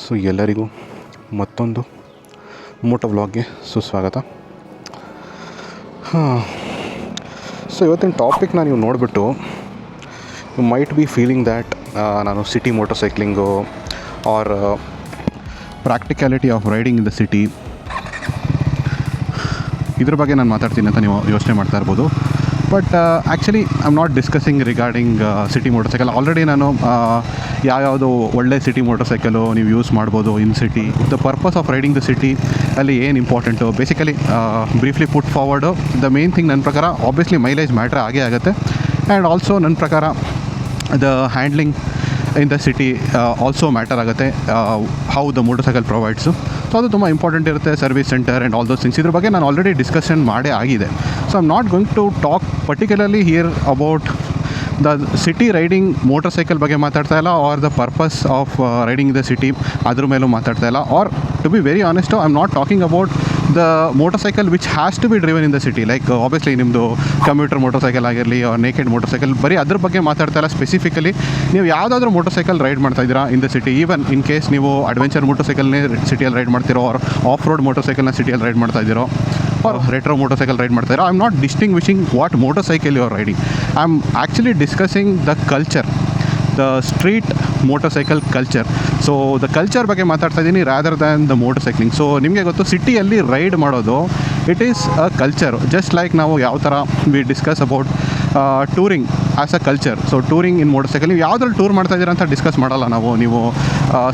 So ಎಲ್ಲರಿಗೂ ಮತ್ತೊಂದು Moto ವ್ಲಾಗ್ಗೆ ಸುಸ್ವಾಗತ. ಸೊ ಇವತ್ತಿನ ಟಾಪಿಕ್ನ ನೀವು ನೋಡಿಬಿಟ್ಟು you might be feeling that ನಾನು city motorcycling or practicality of riding in the city ಇದ್ರ ಬಗ್ಗೆ ನಾನು ಮಾತಾಡ್ತೀನಿ ಅಂತ ನೀವು ಯೋಚನೆ ಮಾಡ್ತಾ ಇರ್ಬೋದು. But actually I am not discussing regarding city motorcycle. Already ನಾನು ಯಾವ್ಯಾವುದು ಒಳ್ಳೆ ಸಿಟಿ ಮೋಟರ್ ಸೈಕಲು ನೀವು ಯೂಸ್ ಮಾಡ್ಬೋದು in city, the purpose of riding the city ಅಲ್ಲಿ ಏನು important basically briefly put forward. The main thing ನನ್ನ ಪ್ರಕಾರ obviously mileage matter ಆಗೇ ಆಗುತ್ತೆ. ಆ್ಯಂಡ್ ಆಲ್ಸೋ ನನ್ನ ಪ್ರಕಾರ the handling in the city also matter ಆಗುತ್ತೆ, how the motorcycle provides. So ಅದು ತುಂಬ ಇಂಪಾರ್ಟೆಂಟ್ ಇರುತ್ತೆ, service centre and all those things. ಇದ್ರ ಬಗ್ಗೆ ನಾನು ಆಲ್ರೆಡಿ ಡಿಸ್ಕಷನ್ ಮಾಡೇ ಆಗಿದೆ. So I am not going to talk particularly here about the city riding motorcycle ಬಗ್ಗೆ ಮಾತಾಡ್ತಾ ಇಲ್ಲ, or the purpose of riding the city ಅದ್ರ ಮೇಲೂ ಮಾತಾಡ್ತಾ ಇಲ್ಲ. Or to be very honest I am not talking about the motorcycle which has to be driven in the city. Like obviously ನಿಮ್ಮದು commuter motorcycle ಆಗಿರಲಿ or naked motorcycle, ಬರೀ ಅದ್ರ ಬಗ್ಗೆ ಮಾತಾಡ್ತಾ ಇಲ್ಲ. ಸ್ಪೆಸಿಫಿಕಲಿ ನೀವು ಯಾವುದಾದ್ರೂ motor cycle ride ಮಾಡ್ತಾ ಇದ್ದೀರಾ in the city, even in case ನೀವು ಅಡ್ವೆಂಚರ್ ಮೋಟರ್ ಸೈಕಲ್ನೇ ಸಿಟಿಯಲ್ಲಿ ರೈಡ್ ಮಾಡ್ತಿರೋ, ಆರ್ ಆಫ್ ರೋಡ್ ಮೋಟರ್ ಸೈಕಲ್ನ ಸಿಟಿಯಲ್ಲಿ ರೈಡ್ ಮಾಡ್ತಾ ಇದ್ದೀರೋ, or retro motorcycle ride ಮಾಡ್ತಾ ಇರೋ, I am not distinguishing what motorcycle you are riding. I am actually discussing the culture, the street motorcycle culture. So the culture ಬಗ್ಗೆ ಮಾತಾಡ್ತಾ ಇದ್ದೀನಿ rather than the motorcycling. So ನಿಮಗೆ ಗೊತ್ತು, ಸಿಟಿಯಲ್ಲಿ ride ಮಾಡೋದು it is a culture. Just like ನಾವು ಯಾವ ಥರ we discuss about touring as a culture. So touring in motor cycle, ನೀವು ಯಾವುದ್ರಲ್ಲಿ ಟೂರ್ ಮಾಡ್ತಾ ಇದ್ದೀರಾ ಅಂತ ಡಿಸ್ಕಸ್ ಮಾಡಲ್ಲ ನಾವು. ನೀವು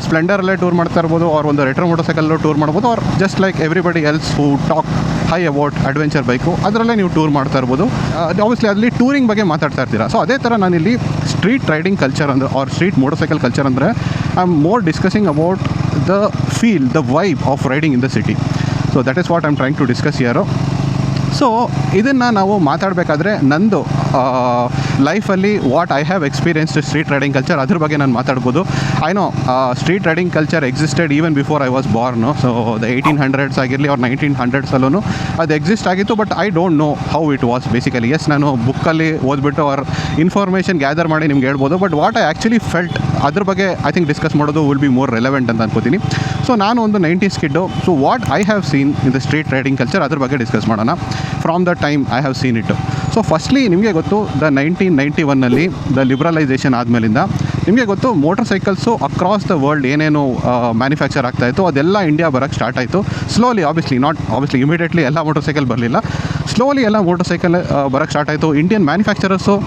ಸ್ಪ್ಲೆಂಡರಲ್ಲೇ ಟೂರ್ ಮಾಡ್ತಾ ಇರ್ಬೋದು, ಆರ್ ಒಂದು ರೆಟ್ರೋ ಮೋಟರ್ ಸೈಕಲ್ಲೂ ಟೂರ್ ಮಾಡ್ಬೋದು, or just like everybody else who talk high about adventure bike, ಅದರಲ್ಲೇ ನೀವು ಟೂರ್ ಮಾಡ್ತಾ ಇರ್ಬೋದು. ಆಬ್ವಿಯಸ್ಲಿ ಅಲ್ಲಿ ಟೂರಿಂಗ್ ಬಗ್ಗೆ ಮಾತಾಡ್ತಾ ಇರ್ತೀರಾ. ಸೊ ಅದೇ ಥರ ನಾನಿಲ್ಲಿ ಸ್ಟ್ರೀಟ್ ರೈಡಿಂಗ್ ಕಲ್ಚರ್ ಅಂದರೆ or street motorcycle culture ಅಂದರೆ I am more discussing about the feel, the vibe of riding in the city. So that is what I am trying to discuss here. So ಇದನ್ನು ನಾವು ಮಾತಾಡಬೇಕಾದ್ರೆ ನಂದು ಲೈಫಲ್ಲಿ what I have experienced street riding culture, ಅದ್ರ ಬಗ್ಗೆ ನಾನು ಮಾತಾಡ್ಬೋದು. I know street riding culture existed even before I was born. So the 1800s ಆಗಿರಲಿ ಆರ್ 1900s ಅದು ಎಕ್ಸಿಸ್ಟ್ ಆಗಿತ್ತು. But I don't know how it was basically. Yes, ನಾನು ಬುಕ್ಕಲ್ಲಿ ಓದ್ಬಿಟ್ಟು ಅವ್ರ ಇನ್ಫಾರ್ಮೇಷನ್ ಗ್ಯಾದರ್ ಮಾಡಿ ನಿಮ್ಗೆ ಹೇಳ್ಬೋದು. But what I actually felt ಅದ್ರ ಬಗ್ಗೆ ಐ ಥಿಂಕ್ ಡಿಸ್ಕಸ್ ಮಾಡೋದು ವಿಲ್ ಬಿ ಮೋರ್ ರೆಲೆವೆಂಟ್ ಅಂತ ಅನ್ಕೋತೀನಿ. ಸೊ ನಾನು ಒಂದು 90s kid. So what I have seen in the street riding culture ಅದ್ರ ಬಗ್ಗೆ ಡಿಸ್ಕಸ್ ಮಾಡೋಣ from the time I have seen it. So firstly ನಿಮಗೆ ಗೊತ್ತು, ದ 1991 ದ ಲಿಬ್ರಲೈಸೇಷನ್ ಆದಮೇಲಿಂದ ನಿಮಗೆ ಗೊತ್ತು motorcycles across the world ಏನೇನು ಮ್ಯಾನುಫ್ಯಾಕ್ಚರ್ ಆಗ್ತಾಯಿತ್ತು ಅದೆಲ್ಲ ಇಂಡಿಯಾ ಬರೋಕ್ಕೆ ಸ್ಟಾರ್ಟ್ ಆಯಿತು. ಸ್ಲೋಲಿ, ಆಬ್ವಿಯಸ್ಲಿ ಇಮಿಡಿಯೇಟ್ಲಿ ಎಲ್ಲ ಮೋಟರ್ ಸೈಕಲ್ ಬರಲಿಲ್ಲ. ಸ್ಲೋಲಿ ಎಲ್ಲ ಮೋಟರ್ ಸೈಕಲ್ ಬರೋಕ್ಕೆ ಸ್ಟಾರ್ಟ್ ಆಯಿತು. Indian manufacturers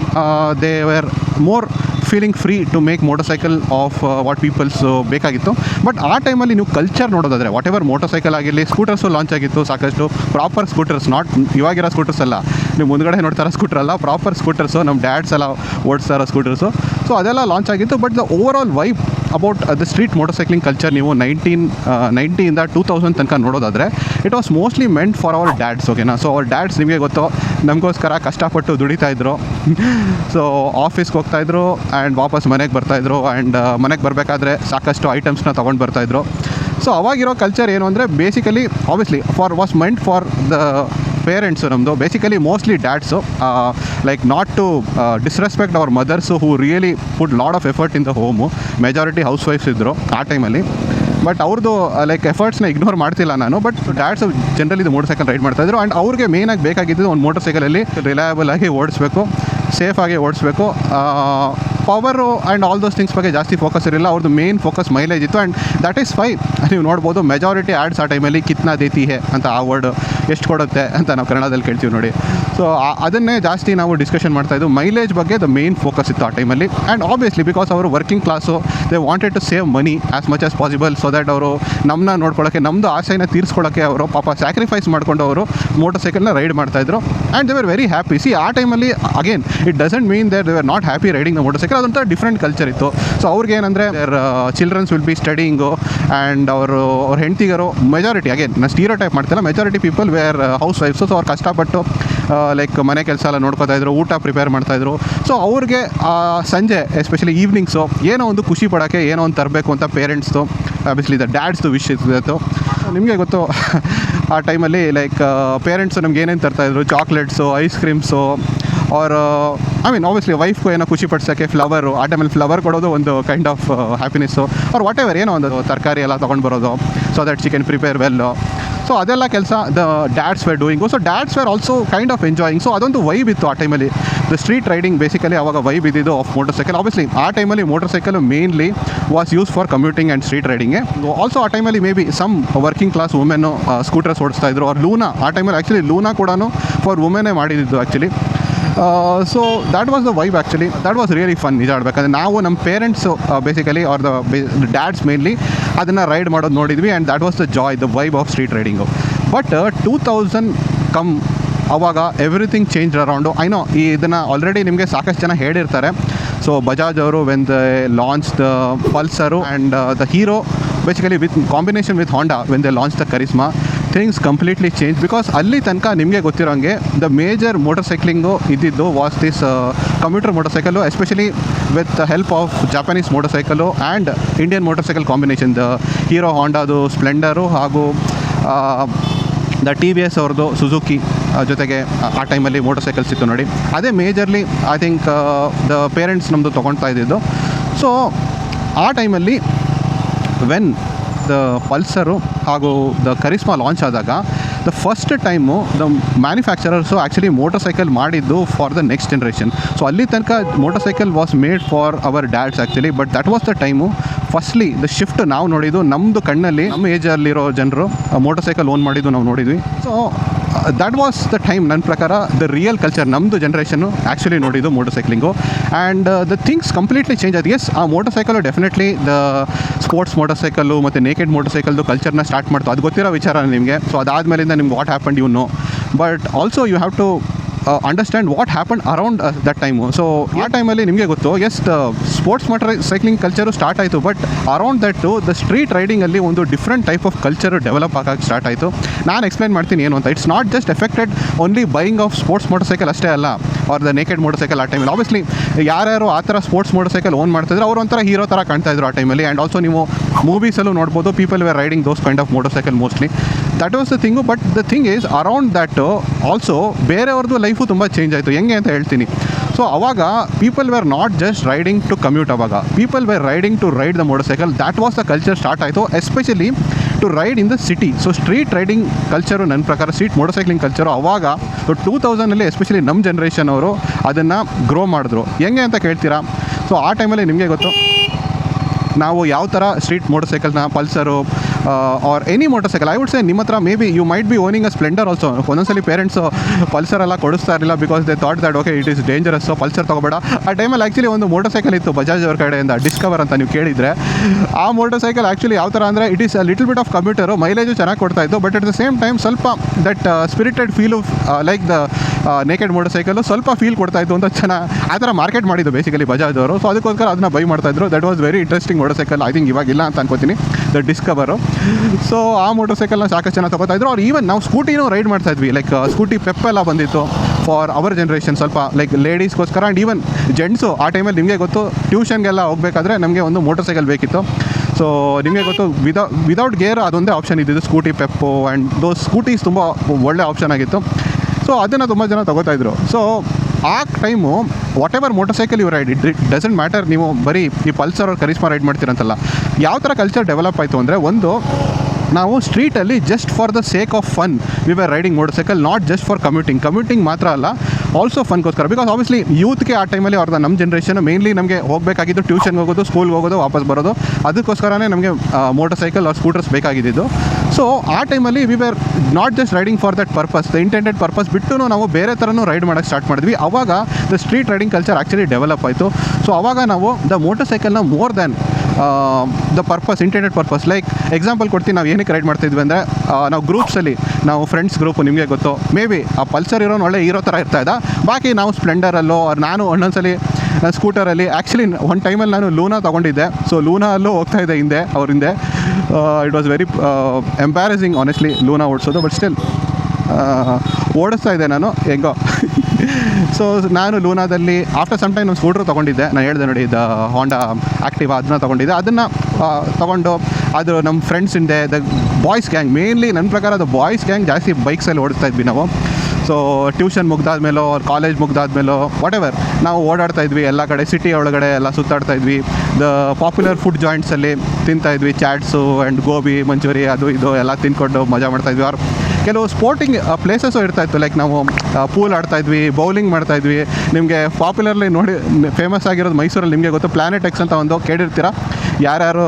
they were more feeling free to make motorcycle of what peoples ಬೇಕಾಗಿತ್ತು. ಬಟ್ ಆ ಟೈಮಲ್ಲಿ ನೀವು ಕಲ್ಚರ್ ನೋಡೋದಾದರೆ ವಾಟ್ ಎವರ್ ಮೋಟರ್ ಸೈಕಲ್ ಆಗಿರಲಿ, ಸ್ಕೂಟರ್ಸು ಲಾಂಚ್ ಆಗಿತ್ತು ಸಾಕಷ್ಟು. ಪ್ರಾಪರ್ ಸ್ಕೂಟರ್ಸ್, ನಾಟ್ ಇವಾಗಿರೋ ಸ್ಕೂಟರ್ಸ್ ಅಲ್ಲ, ನೀವು ಮುಂದ್ಗಡೆ ನೋಡ್ತಾರೋ ಸ್ಕೂಟರ್ ಅಲ್ಲ, ಪ್ರಾಪರ್ ಸ್ಕೂಟರ್ಸು, ನಮ್ಮ ಡ್ಯಾಡ್ಸ್ ಎಲ್ಲ ಓಡಿಸ್ತಾರೋ ಸ್ಕೂಟರ್ಸು. ಸೊ ಅದೆಲ್ಲ ಲಾಂಚ್ ಆಗಿತ್ತು. But the over all vibe about the street motorcycling culture ನೀವು 1990 2000 ತನಕ ನೋಡೋದಾದರೆ it was mostly meant for our dads. ಓಕೆನಾ? ಸೊ ಅವ್ರ ಡ್ಯಾಡ್ಸ್ ನಿಮಗೆ ಗೊತ್ತು ನಮಗೋಸ್ಕರ ಕಷ್ಟಪಟ್ಟು ದುಡಿತಾಯಿದ್ರು. ಸೊ ಆಫೀಸ್ಗೆ ಹೋಗ್ತಾಯಿದ್ರು ಆ್ಯಂಡ್ ವಾಪಸ್ ಮನೆಗೆ ಬರ್ತಾಯಿದ್ರು. ಆ್ಯಂಡ್ ಮನೆಗೆ ಬರಬೇಕಾದ್ರೆ ಸಾಕಷ್ಟು ಐಟಮ್ಸ್ನ ತೊಗೊಂಡು ಬರ್ತಾಯಿದ್ರು. ಸೊ ಅವಾಗಿರೋ ಕಲ್ಚರ್ ಏನು ಅಂದರೆ basically obviously was meant for the parents ನಮ್ಮದು. Basically mostly dads, like not to disrespect our mothers who really put load of effort in the home. Majority ಹೌಸ್ ವೈಫ್ಸ್ ಇದ್ದರು ಆ ಟೈಮಲ್ಲಿ. ಬಟ್ ಅವ್ರದ್ದು ಲೈಕ್ ಎಫರ್ಟ್ಸ್ನ ಇಗ್ನೋರ್ ಮಾಡ್ತಿಲ್ಲ ನಾನು. ಬಟ್ ಡ್ಯಾಡ್ಸು ಜನರಲಿ ಇದು ಮೋಟರ್ ಸೈಕಲ್ ರೈಡ್ ಮಾಡ್ತಾಯಿದ್ರು. ಆ್ಯಂಡ್ ಅವ್ರಿಗೆ ಮೇಯ್ನಾಗಿ ಬೇಕಾಗಿದ್ದು ಒಂದು ಮೋಟರ್ ಸೈಕಲಲ್ಲಿ ರಿಲಯಬಲ್ ಆಗಿ ಓಡಿಸ್ಬೇಕು, ಸೇಫಾಗಿ ಓಡಿಸ್ಬೇಕು. Power and all those things ಬಗ್ಗೆ ಜಾಸ್ತಿ ಫೋಕಸ್ ಇರಲಿಲ್ಲ. ಅವ್ರದ್ದು ಮೇನ್ ಫೋಕಸ್ ಮೈಲೇಜ್ ಇತ್ತು. And that is why. ನೀವು ನೋಡ್ಬೋದು ಮೆಜಾರಿಟಿ ಆ್ಯಡ್ಸ್ ಆ ಟೈಮಲ್ಲಿ ಕಿತ್ನಾ ದೇತಿ ಹೇ ಅಂತ, ಆ ವರ್ಡ್ ಎಷ್ಟು ಕೊಡುತ್ತೆ ಅಂತ ನಾವು ಕನ್ನಡದಲ್ಲಿ ಕೇಳ್ತೀವಿ ನೋಡಿ. ಸೊ ಅದನ್ನೇ ಜಾಸ್ತಿ ನಾವು ಡಿಸ್ಕಷನ್ ಮಾಡ್ತಾಯಿದ್ದು. ಮೈಲೇಜ್ ಬಗ್ಗೆ ದ ಮೇನ್ ಫೋಕಸ್ ಇತ್ತು ಆ ಟೈಮಲ್ಲಿ. ಆ್ಯಂಡ್ ಆಬ್ವಿಯಸ್ಲಿ ಬಿಕಾಸ್ ಅವರು working class, they wanted to save money as much as possible. So that ಅವರು ನಮ್ಮನ್ನ ನೋಡ್ಕೊಳ್ಳೋಕ್ಕೆ, ನಮ್ಮದು ಆಸೆನ ತೀರಿಸ್ಕೊಳ್ಳೋಕ್ಕೆ ಅವರು ಪಾಪ ಸ್ಯಾಕ್ರಿಫೈಸ್ ಮಾಡ್ಕೊಂಡು ಅವರು ಮೋಟರ್ ಸೈಕಲ್ನ ರೈಡ್ ಮಾಡ್ತಾಯಿದ್ರು. And they were very happy. See ಆ ಟೈಮಲ್ಲಿ again it doesn't mean that they were not happy riding the motorcycle. ಅದೊಂಥರ ಡಿಫ್ರೆಂಟ್ ಕಲ್ಚರ್ ಇತ್ತು. ಸೊ ಅವ್ರಿಗೆ ಏನಂದರೆ their childrens will be studying. And ಅವ್ರ ಹೆಂಡ್ತಿಗರು ಮೆಜಾರಿಟಿ, ಅಗೇನ್ ನಾನು ಸ್ಟೀರಿಯೋ ಟೈಪ್ ಮಾಡ್ತಿಲ್ಲ, ಮೆಜಾರಿಟಿ ಪೀಪಲ್ ವೇರ್ ಹೌಸ್ ವೈಫ್ಸು. ಸೊ ಅವ್ರು ಕಷ್ಟಪಟ್ಟು ಲೈಕ್ ಮನೆ ಕೆಲಸ ಎಲ್ಲ ನೋಡ್ಕೋತಾಯಿದ್ರು, ಊಟ ಪ್ರಿಪೇರ್ ಮಾಡ್ತಾಯಿದ್ರು. ಸೊ ಅವ್ರಿಗೆ ಸಂಜೆ ಎಸ್ಪೆಷಲಿ ಈವ್ನಿಂಗ್ಸು ಏನೋ ಒಂದು ಖುಷಿ ಪಡೋಕ್ಕೆ ಏನೋ ಒಂದು ತರಬೇಕು ಅಂತ ಪೇರೆಂಟ್ಸ್ದು, ಆಬ್ವಿಯಸ್ಲಿ ದ ಡ್ಯಾಡ್ಸ್ದು ವಿಶ್ ಇತ್ತು. ನಿಮಗೆ ಗೊತ್ತು ಆ ಟೈಮಲ್ಲಿ ಲೈಕ್ ಪೇರೆಂಟ್ಸು ನಮ್ಗೆ ಏನೇನು ತರ್ತಾಯಿದ್ರು, chocolates, ice creams, or I mean obviously ವೈಫ್ಗೂ ಏನೋ ಖುಷಿ ಪಡಿಸೋಕ್ಕೆ ಫ್ಲವರು, ಆ ಟೈಮಲ್ಲಿ ಫ್ಲವರ್ ಕೊಡೋದು ಒಂದು kind of happiness, or whatever ಏನೋ ಒಂದು ತರಕಾರಿ ಎಲ್ಲ ತೊಗೊಂಡು ಬರೋದು so that she can prepare well. So ಅದೆಲ್ಲ ಕೆಲಸ the dads were doing. So dads were also kind of enjoying. So ಅದೊಂದು ವೈಬ್ ಇತ್ತು ಆ ಟೈಮಲ್ಲಿ. ದ ಸ್ಟ್ರೀಟ್ ರೈಡಿಂಗ್ ಬೇಸಿಕಲಿ ಅವಾಗ ವೈಬ್ ಇದ್ದಿದ್ದು ಆಫ್ ಮೋಟರ್ ಸೈಕಲ್. ಆಬ್ವಿಯಸ್ಲಿ ಆ ಟೈಮಲ್ಲಿ motorcycle mainly was use for commuting and street ರೈಡಿಂಗ್ಗೆ. Also ಆ ಟೈಮಲ್ಲಿ maybe some working class women scooters ಓಡಿಸ್ತಾ ಇದ್ರು. ಅವ್ರು ಲೂನಾ, ಆ ಟೈಮಲ್ಲಿ ಆ್ಯಕ್ಚುಲಿ ಲೂನಾ ಕೂಡ ಫಾರ್ ವುಮೆನೇ ಮಾಡಿದ್ದು actually. So that was the vibe actually. That was really fun ನಿಜ ಆಡಬೇಕಂದ್ರೆ. ನಾವು ನಮ್ಮ parents basically or the dads mainly ಅದನ್ನು ರೈಡ್ ಮಾಡೋದು ನೋಡಿದ್ವಿ, and that was the joy, the vibe of street riding. But 2000 come ಆವಾಗ everything change around. I know ಇದನ್ನು already ನಿಮಗೆ ಸಾಕಷ್ಟು ಜನ ಹೇಳಿರ್ತಾರೆ. ಸೊ ಬಜಾಜ್ ಅವರು when the launch the Pulsar and the Hero basically with combination with Honda when the launch the Karizma, things completely change. Because ಅಲ್ಲಿ ತನಕ ನಿಮಗೆ ಗೊತ್ತಿರೋಂಗೆ ದ ಮೇಜರ್ ಮೋಟರ್ ಸೈಕ್ಲಿಂಗು ಇದ್ದಿದ್ದು was this commuter motorcycle, especially with the help of Japanese motorcycle and Indian motorcycle combination. The Hero ಹೋಂಡಾದು Splendor ಹಾಗೂ the T V S ಅವ್ರದ್ದು Suzuki ಜೊತೆಗೆ ಆ ಟೈಮಲ್ಲಿ ಮೋಟರ್ ಸೈಕಲ್ಸ್ ಇತ್ತು ನೋಡಿ. ಅದೇ majorly I think the parents ನಮ್ಮದು ತೊಗೊಳ್ತಾ ಇದ್ದಿದ್ದು. ಸೊ ಆ ಟೈಮಲ್ಲಿ ವೆನ್ ದ ಪಲ್ಸರು ಹಾಗೂ ದ ಕರಿಸ್ಮಾ ಲಾಂಚ್ ಆದಾಗ the first time the manufacturers actually motorcycle ಮಾಡಿದ್ದು for the next generation. So ಅಲ್ಲಿ ತನಕ motorcycle was made for our dads actually. But that was the time firstly the shift ನಾವು ನೋಡಿದ್ದು ನಮ್ಮದು ಕಣ್ಣಲ್ಲಿ, ನಮ್ಮ ಏಜಲ್ಲಿರೋ ಜನರು ಮೋಟರ್ ಸೈಕಲ್ ಓನ್ ಮಾಡಿದ್ದು ನಾವು ನೋಡಿದ್ವಿ. So that was the time ನನ್ನ ಪ್ರಕಾರ ದ ರಿಯಲ್ ಕಲ್ಚರ್ ನಮ್ಮದು ಜನ್ರೇಷನ್ನು ಆ್ಯಕ್ಚುಲಿ ನೋಡಿದ್ದು motorcycling. And the things completely change ಆಯ್ತು. ಎಸ್, ಆ motorcycle definitely the sports motorcycle ಮತ್ತು ನೇಕೆಡ್ ಮೋಟರ್ ಸೈಕಲ್ದು ಕಲ್ಚರ್ನ ಸ್ಟಾರ್ಟ್ ಮಾಡ್ತು. ಅದು ಗೊತ್ತಿರೋ ವಿಚಾರ ನಿಮಗೆ. ಸೊ ಅದಾದಮೇಲಿಂದ ನಿಮ್ಗೆ what happened you know, but also you have to understand what happen around that time. So ಆ ಟೈಮಲ್ಲಿ ನಿಮಗೆ ಗೊತ್ತು, S sports motorcycling culture start ಆಯಿತು, but around that the street ರೈಡಿಂಗಲ್ಲಿ ಒಂದು different type of culture develop ಆಗೋಕ್ಕೆ start ಆಯಿತು. ನಾನು ಎಕ್ಸ್ಪ್ಲೈನ್ ಮಾಡ್ತೀನಿ ಏನು ಅಂತ. It's not just affected only buying of sports motorcycle ಅಷ್ಟೇ ಅಲ್ಲ, or the naked motorcycle. ಆ ಟೈಮಲ್ಲಿ ಆಬ್ವಿಯಸ್ಲಿ ಯಾರ್ಯಾರು ಆ ಥರ ಸ್ಪೋರ್ಟ್ಸ್ ಮೋಟರ್ ಸೈಕಲ್ ಓನ್ ಮಾಡ್ತಾಯಿದ್ರು ಅವರು ಒಂಥರ ಹೀರೋ ಥರ ಕಾಣ್ತಾ ಇದ್ರು ಆ ಟೈಮಲ್ಲಿ. ಆ್ಯಂಡ್ ಆಲ್ಸೋ ನೀವು ಮೂವೀಸಲ್ಲೂ ನೋಡ್ಬೋದು, people were riding those kind of motorcycle mostly. That was the thing. But the thing is around that also ಬೇರೆಯವ್ರದ್ದು ಲೈಫು ತುಂಬ ಚೇಂಜ್ ಆಯಿತು. ಹೆಂಗೆ ಅಂತ ಹೇಳ್ತೀನಿ. ಸೊ ಅವಾಗ people were not just riding to commute, ಅವಾಗ people were riding to ride the motorcycle. That was the culture start ಆಯಿತು, especially to ride in the city. So street riding culture ನನ್ನ ಪ್ರಕಾರ, street motorcycling culture ಅವಾಗ 2000ಅಲ್ಲಿ especially ನಮ್ಮ generation ಅವರು ಅದನ್ನು grow ಮಾಡಿದ್ರು. ಹೆಂಗೆ ಅಂತ ಕೇಳ್ತೀರಾ? ಸೊ ಆ ಟೈಮಲ್ಲಿ ನಿಮಗೆ ಗೊತ್ತು, ನಾವು ಯಾವ ಥರ ಸ್ಟ್ರೀಟ್ ಮೋಟರ್ ಸೈಕಲ್ನ Pulsar or any motorcycle, I would say ನಿಮ್ಮ ಹತ್ರ maybe you might be owning a Splendor also. ಒಂದೊಂದ್ಸಲಿ ಪೇರೆಂಟ್ಸು ಪಲ್ಸರೆಲ್ಲ ಕೊಡಿಸ್ತಾ ಇರಲಿಲ್ಲ, because they thought that okay it is dangerous, Pulsar ತೊಗೋಬೇಡ. ಆ ಟೈಮಲ್ಲಿ ಆ್ಯಕ್ಚುಲಿ ಒಂದು ಮೋಟರ್ ಸೈಕಲ್ ಇತ್ತು ಬಜಾಜ್ ಅವ್ರ ಕಡೆಯಿಂದ, ಡಿಸ್ಕವರ್ ಅಂತ ನೀವು ಕೇಳಿದರೆ. ಆ ಮೋಟರ್ ಸೈಕಲ್ ಆ್ಯಕ್ಚುಲಿ ಯಾವ ಥರ ಅಂದರೆ it is a little bit of commuter, mileage ಚೆನ್ನಾಗಿ ಕೊಡ್ತಾ ಇತ್ತು. But at the same time ಸ್ವಲ್ಪ that spirited feel like the naked motorcycle ಸ್ವಲ್ಪ ಫೀಲ್ ಕೊಡ್ತಾ ಇತ್ತು ಅಂತ ಚೆನ್ನಾಗಿ ಆ ಥರ ಮಾರ್ಕೆಟ್ ಮಾಡಿದ್ದು ಬೇಸಿಕಲಿ ಬಜಾಜ್ ಅವರು. ಸೊ ಅದಕ್ಕೋಸ್ಕರ ಅದನ್ನ ಬೈ ಮಾಡ್ತಾಯಿದ್ರು. That was very interesting motor cycle. I think ಇವಾಗಿಲ್ಲ ಅಂತ ಅನ್ಕೋತೀನಿ, ದ ಡಿಸ್ಕವರು. ಸೊ ಆ ಮೋಟರ್ ಸೈಕಲ್ನ ಸಾಕಷ್ಟು ಜನ ತೊಗೋತಾ ಇದ್ರು. ಅವ್ರು ಈವನ್ ನಾವು ಸ್ಕೂಟಿನೂ ರೈಡ್ ಮಾಡ್ತಾ ಇದ್ವಿ, ಲೈಕ್ ಸ್ಕೂಟಿ ಪೆಪ್ ಎಲ್ಲ ಬಂದಿತ್ತು ಫಾರ್ ಅವರ್ ಜನ್ರೇಷನ್, ಸ್ವಲ್ಪ ಲೈಕ್ ಲೇಡೀಸ್ಗೋಸ್ಕರ. ಆ್ಯಂಡ್ ಈವನ್ ಜೆಂಟ್ಸು ಆ ಟೈಮಲ್ಲಿ ನಿಮಗೆ ಗೊತ್ತು, ಟ್ಯೂಷನ್ಗೆಲ್ಲ ಹೋಗಬೇಕಾದ್ರೆ ನಮಗೆ ಒಂದು ಮೋಟರ್ ಸೈಕಲ್ ಬೇಕಿತ್ತು. ಸೊ ನಿಮಗೆ ಗೊತ್ತು, ವಿದೌಟ್ ಗೇರ್ ಅದೊಂದೇ ಆಪ್ಷನ್ ಇದ್ದಿದ್ದು, Scooty Pep. And those scooties ತುಂಬ ಒಳ್ಳೆ ಆಪ್ಷನ್ ಆಗಿತ್ತು. ಸೊ ಅದನ್ನು ತುಂಬ ಜನ ತೊಗೋತಾಯಿದ್ರು. ಸೊ ಆ time whatever motorcycle you ride, it doesn't matter ನೀವು ಬರೀ ಈ ಪಲ್ಸರ್ ಅವ್ರು ಕರಿಸ್ಮಾ ರೈಡ್ ಮಾಡ್ತೀರಂತಲ್ಲ. ಯಾವ ಥರ ಕಲ್ಚರ್ ಡೆವಲಪ್ ಆಯಿತು ಅಂದರೆ, ಒಂದು ನಾವು ಸ್ಟ್ರೀಟಲ್ಲಿ just for the sake of fun we were riding motorcycle, not just for commuting ಮಾತ್ರ ಅಲ್ಲ, ಆಲ್ಸೋ ಫನ್ಗೋಸ್ಕರ. ಬಿಕಾಸ್ ಆಬ್ವಿಯಸ್ಲಿ ಯೂತ್ಗೆ ಆ ಟೈಮಲ್ಲಿ ಅವ್ರದ್ದು ನಮ್ಮ ಜನ್ರೇಷನ್ ಮೇನ್ಲಿ ನಮಗೆ ಹೋಗಬೇಕಾಗಿದ್ದು ಟ್ಯೂಷನ್ಗೆ ಹೋಗೋದು, ಸ್ಕೂಲ್ಗೆ ಹೋಗೋದು, ವಾಪಸ್ ಬರೋದು, ಅದಕ್ಕೋಸ್ಕರನೇ ನಮಗೆ ಮೋಟರ್ ಸೈಕಲ್ ಆರ್ ಸ್ಕೂಟರ್ಸ್ ಬೇಕಾಗಿದ್ದು. ಸೊ ಆ ಟೈಮಲ್ಲಿ we were not just riding for that purpose, the intended purpose ಬಿಟ್ಟು ನಾವು ಬೇರೆ ಥರನೂ ರೈಡ್ ಮಾಡೋಕ್ಕೆ ಸ್ಟಾರ್ಟ್ ಮಾಡಿದ್ವಿ. ಆವಾಗ the street riding culture actually develop ಆಯಿತು. ಸೊ ಆವಾಗ ನಾವು ದ ಮೋಟರ್ ಸೈಕಲ್ನ more than the purpose, intended purpose. Like example ಕೊಡ್ತೀನಿ, ನಾವು ಏನಕ್ಕೆ ರೈಡ್ ಮಾಡ್ತಾಯಿದ್ವಿ ಅಂದರೆ, ನಾವು ಗ್ರೂಪ್ಸಲ್ಲಿ, ನಾವು ಫ್ರೆಂಡ್ಸ್ ಗ್ರೂಪು ನಿಮಗೆ ಗೊತ್ತು, ಮೇ ಬಿ ಆ ಪಲ್ಸರ್ ಇರೋನು ಒಳ್ಳೆ ಹೀರೋ ಥರ ಇರ್ತಾಯಿದ್ದ, ಬಾಕಿ ನಾವು ಸ್ಪ್ಲೆಂಡರಲ್ಲೋ, ನಾನು ಒಂದೊಂದ್ಸಲಿ ಸ್ಕೂಟರಲ್ಲಿ. ಆ್ಯಕ್ಚುಲಿ ಒಂದು ಟೈಮಲ್ಲಿ ನಾನು ಲೂನಾ ತೊಗೊಂಡಿದ್ದೆ. ಸೊ ಲೂನಲ್ಲೂ ಹೋಗ್ತಾಯಿದ್ದೆ ಹಿಂದೆ, ಅವ್ರ ಹಿಂದೆ. It was very embarrassing honestly Luna ಓಡಿಸೋದು, ಬಟ್ ಸ್ಟಿಲ್ ಓಡಿಸ್ತಾ ಇದ್ದೆ ನಾನು ಹೆಂಗೋ. ಸೊ ನಾನು ಲೂನಾದಲ್ಲಿ ಆಫ್ಟರ್ ಸಮ್ ಟೈಮ್ ನಾನು ಸ್ಕೂಟ್ರ್ ತೊಗೊಂಡಿದ್ದೆ, ನಾನು ಹೇಳಿದೆ ನೋಡಿ, ದ ಹೋಂಡಾ ಆ್ಯಕ್ಟಿವಾ ಅದನ್ನ ತೊಗೊಂಡಿದ್ದೆ. ಅದನ್ನು ತೊಗೊಂಡು ಅದು ನಮ್ಮ ಫ್ರೆಂಡ್ಸ್ ಹಿಂದೆ ದ ಬಾಯ್ಸ್ ಗ್ಯಾಂಗ್, ಮೇನ್ಲಿ ನನ್ನ ಪ್ರಕಾರ ದ ಬಾಯ್ಸ್ ಗ್ಯಾಂಗ್ ಜಾಸ್ತಿ ಬೈಕ್ಸಲ್ಲಿ ಓಡಿಸ್ತಾ ಇದ್ವಿ ನಾವು. ಸೊ ಟ್ಯೂಷನ್ ಮುಗ್ದಾದ್ಮೇಲೋ ಕಾಲೇಜ್ ಮುಗ್ದಾದ್ಮೇಲೋ ವಾಟ್ ಎವರ್ ನಾವು ಓಡಾಡ್ತಾ ಇದ್ವಿ ಎಲ್ಲ ಕಡೆ, ಸಿಟಿ ಒಳಗಡೆ ಎಲ್ಲ ಸುತ್ತಾಡ್ತಾ ಇದ್ವಿ. ದ ಪಾಪ್ಯುಲರ್ ಫುಡ್ ಜಾಯಿಂಟ್ಸಲ್ಲಿ ತಿಂತಾಯಿದ್ವಿ, ಚಾಟ್ಸು ಆ್ಯಂಡ್ ಗೋಬಿ ಮಂಚೂರಿ ಅದು ಇದು ಎಲ್ಲ ತಿನ್ಕೊಂಡು ಮಜಾ ಮಾಡ್ತಾಯಿದ್ವಿ. ಅವ್ರು ಕೆಲವು ಸ್ಪೋರ್ಟಿಂಗ್ ಪ್ಲೇಸಸ್ಸು ಇರ್ತಾಯಿತ್ತು, ಲೈಕ್ ನಾವು ಪೂಲ್ ಆಡ್ತಾಯಿದ್ವಿ, ಬೌಲಿಂಗ್ ಮಾಡ್ತಾಯಿದ್ವಿ. ನಿಮಗೆ ಪಾಪ್ಯುಲರ್ಲಿ ನೋಡಿ ಫೇಮಸ್ ಆಗಿರೋದು ಮೈಸೂರಲ್ಲಿ ನಿಮಗೆ ಗೊತ್ತು, ಪ್ಲಾನೆಟ್ ಎಕ್ಸ್ ಅಂತ ಒಂದು ಕೇಳಿರ್ತೀರ. ಯಾರ್ಯಾರು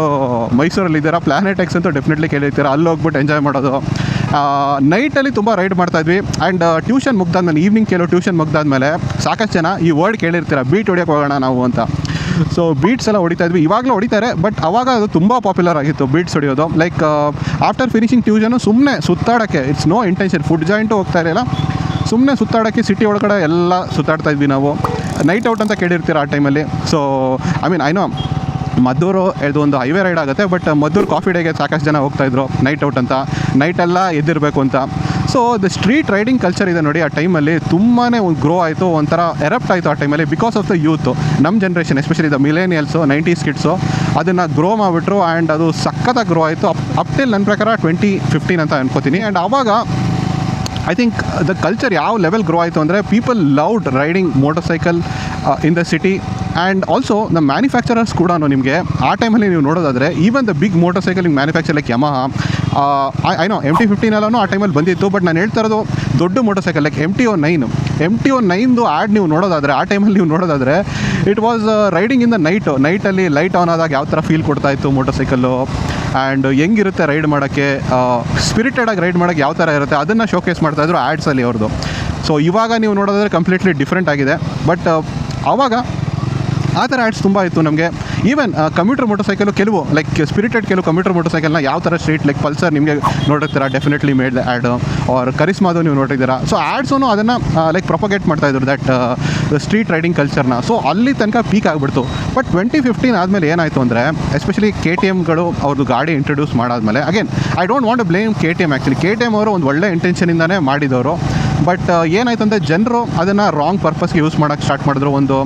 ಮೈಸೂರಲ್ಲಿ ಇದ್ದೀರಾ, ಪ್ಲಾನೆಟ್ ಎಕ್ಸ್ ಅಂತೂ ಡೆಫಿನೆಟ್ಲಿ ಕೇಳಿರ್ತೀರ. ಅಲ್ಲಿ ಹೋಗ್ಬಿಟ್ಟು ಎಂಜಾಯ್ ಮಾಡೋದು. ನೈಟಲ್ಲಿ ತುಂಬ ರೈಡ್ ಮಾಡ್ತಾಯಿದ್ವಿ. ಆ್ಯಂಡ್ ಟ್ಯೂಷನ್ ಮುಗ್ದಾದ್ಮೇಲೆ, ಈವ್ನಿಂಗ್ ಕೆಲವು ಟ್ಯೂಷನ್ ಮುಗ್ದಾದ್ಮೇಲೆ ಸಾಕಷ್ಟು ಜನ ಈ ವರ್ಡ್ ಕೇಳಿರ್ತೀರ, ಬೀಟ್ ಹೊಡಿಯೋಕೆ ಹೋಗೋಣ ನಾವು ಅಂತ. ಸೊ ಬೀಟ್ಸ್ ಎಲ್ಲ ಹೊಡಿತಾ ಇದ್ವಿ, ಇವಾಗಲೂ ಹೊಡಿತಾರೆ, ಬಟ್ ಅವಾಗ ಅದು ತುಂಬ ಪಾಪ್ಯುಲರ್ ಆಗಿತ್ತು ಬೀಟ್ಸ್ ಹೊಡಿಯೋದು. ಲೈಕ್ ಆಫ್ಟರ್ ಫಿನಿಷಿಂಗ್ ಟ್ಯೂಷನು ಸುಮ್ಮನೆ ಸುತ್ತಾಡೋಕ್ಕೆ, it's no intention, food joint ಹೋಗ್ತಾ ಇರಲಿಲ್ಲ, ಸುಮ್ಮನೆ ಸುತ್ತಾಡೋಕ್ಕೆ ಸಿಟಿ ಒಳಗಡೆ ಎಲ್ಲ ಸುತ್ತಾಡ್ತಾ ಇದ್ವಿ ನಾವು. ನೈಟ್ ಔಟ್ ಅಂತ ಕೇಳಿರ್ತೀರ ಆ ಟೈಮಲ್ಲಿ. ಸೊ ಐ ನೋ ಮದ್ದೂರು ಇದು ಒಂದು ಹೈವೇ ರೈಡ್ ಆಗುತ್ತೆ, ಬಟ್ ಮದ್ದೂರು ಕಾಫಿ ಡೇಗೆ ಸಾಕಷ್ಟು ಜನ ಹೋಗ್ತಾಯಿದ್ರು ನೈಟ್ ಔಟ್ ಅಂತ, ನೈಟೆಲ್ಲ ಎದ್ದಿರಬೇಕು ಅಂತ. So the street riding culture ಇದೆ ನೋಡಿ, ಆ ಟೈಮಲ್ಲಿ ತುಂಬಾ ಒಂದು ಗ್ರೋ ಆಯಿತು, ಒಂಥರ ಎರಪ್ಟ್ ಆಯಿತು ಆ ಟೈಮಲ್ಲಿ, ಬಿಕಾಸ್ ಆಫ್ ದ ಯೂತ್. ನಮ್ಮ generation especially the millennials, 90s kids ಅದನ್ನು ಗ್ರೋ ಮಾಡಿಬಿಟ್ರು. ಆ್ಯಂಡ್ ಅದು ಸಖತ್ತಾಗಿ ಗ್ರೋ ಆಯಿತು ಅಪ್ ಟಿಲ್ ನನ್ನ ಪ್ರಕಾರ 2015 ಅಂತ ಅನ್ಕೋತೀನಿ. ಆ್ಯಂಡ್ ಆವಾಗ ಐ ಥಿಂಕ್ ದ ಕಲ್ಚರ್ ಯಾವ ಲೆವೆಲ್ ಗ್ರೋ ಆಯಿತು ಅಂದರೆ, people loved riding motorcycle in the city. And also the manufacturers ಕೂಡ ನಿಮಗೆ ಆ ಟೈಮಲ್ಲಿ ನೀವು ನೋಡೋದಾದರೆ, even the big motorcycling manufacture like Yamaha, I know MT-15 ಎಲ್ಲನೂ ಆ ಟೈಮಲ್ಲಿ ಬಂದಿತ್ತು. ಬಟ್ ನಾನು ಹೇಳ್ತಾ ಇರೋದು ದೊಡ್ಡ motor cycle like MT-09 add ನೀವು ನೋಡೋದಾದರೆ, ಆ ಟೈಮಲ್ಲಿ ನೀವು ನೋಡೋದಾದರೆ it was riding in the ನೈಟಲ್ಲಿ ಲೈಟ್ ಆನ್ ಆದಾಗ ಯಾವ ಥರ ಫೀಲ್ ಕೊಡ್ತಾಯಿತ್ತು ಮೋಟರ್ ಸೈಕಲ್ಲು. ಆ್ಯಂಡ್ ಹೆಂಗಿರುತ್ತೆ ರೈಡ್ ಮಾಡೋಕ್ಕೆ, ಸ್ಪಿರಿಟೆಡಾಗಿ ರೈಡ್ ಮಾಡೋಕ್ಕೆ ಯಾವ ಥರ ಇರುತ್ತೆ ಅದನ್ನು ಶೋಕೇಸ್ ಮಾಡ್ತಾಯಿದ್ರು ಆ್ಯಡ್ಸಲ್ಲಿ ಅವ್ರದ್ದು. ಸೊ ಇವಾಗ ನೀವು ನೋಡೋದಾದರೆ ಕಂಪ್ಲೀಟ್ಲಿ ಡಿಫ್ರೆಂಟ್ ಆಗಿದೆ. ಬಟ್ ಆವಾಗ ಆ ಥರ ಆ್ಯಡ್ಸ್ ತುಂಬ ಇತ್ತು ನಮಗೆ. ಈವನ್ ಕಮ್ಯೂಟರ್ ಮೋಟರ್ ಸೈಕಲು ಕೆಲವು ಲೈಕ್ ಸ್ಪಿರಿಟೆಡ್ ಕೆಲವು ಕಮ್ಯೂಟರ್ ಮೋಟರ್ ಸೈಕಲ್ನ ಯಾವ ಥರ ಸ್ಟ್ರೀಟ್ ಲೈಕ್ ಪಲ್ಸರ್ ನಿಮಗೆ ನೋಡಿರ್ತೀರ, ಡೆಫಿನೆಟ್ಲಿ ಮೇಡ್ ಆ್ಯಡ್, ಆರ್ ಕರಿಸ್ಮಾದು ನೀವು ನೋಡಿದ್ದೀರಾ. ಸೊ ಆ್ಯಡ್ಸೂ ಅದನ್ನು ಲೈಕ್ ಪ್ರೊಪಗೇಟ್ ಮಾಡ್ತಾಯಿದ್ರು ದಟ್ ಸ್ಟ್ರೀಟ್ ರೈಡಿಂಗ್ ಕಲ್ಚರ್ನ. ಸೊ ಅಲ್ಲಿ ತನಕ ಪೀಕ್ ಆಗಿಬಿಡ್ತು. ಬಟ್ 2015 ಆದಮೇಲೆ ಏನಾಯಿತು ಅಂದರೆ, ಎಸ್ಪೆಷಲಿ KTMಗಳು ಅವ್ರದ್ದು ಗಾಡಿ ಇಂಟ್ರೊಡ್ಯೂಸ್ ಮಾಡಾದಮೇಲೆ, again I don't want to blame KTM. Actually KTM ಅವರು ಒಂದು ಒಳ್ಳೆ ಇಂಟೆನ್ಷನಿಂದನೇ ಮಾಡಿದವರು. ಬಟ್ ಏನಾಯ್ತು ಅಂದರೆ, ಜನರು ಅದನ್ನು ರಾಂಗ್ ಪರ್ಪಸ್ಗೆ ಯೂಸ್ ಮಾಡೋಕ್ಕೆ ಸ್ಟಾರ್ಟ್ ಮಾಡಿದ್ರು. ಒಂದು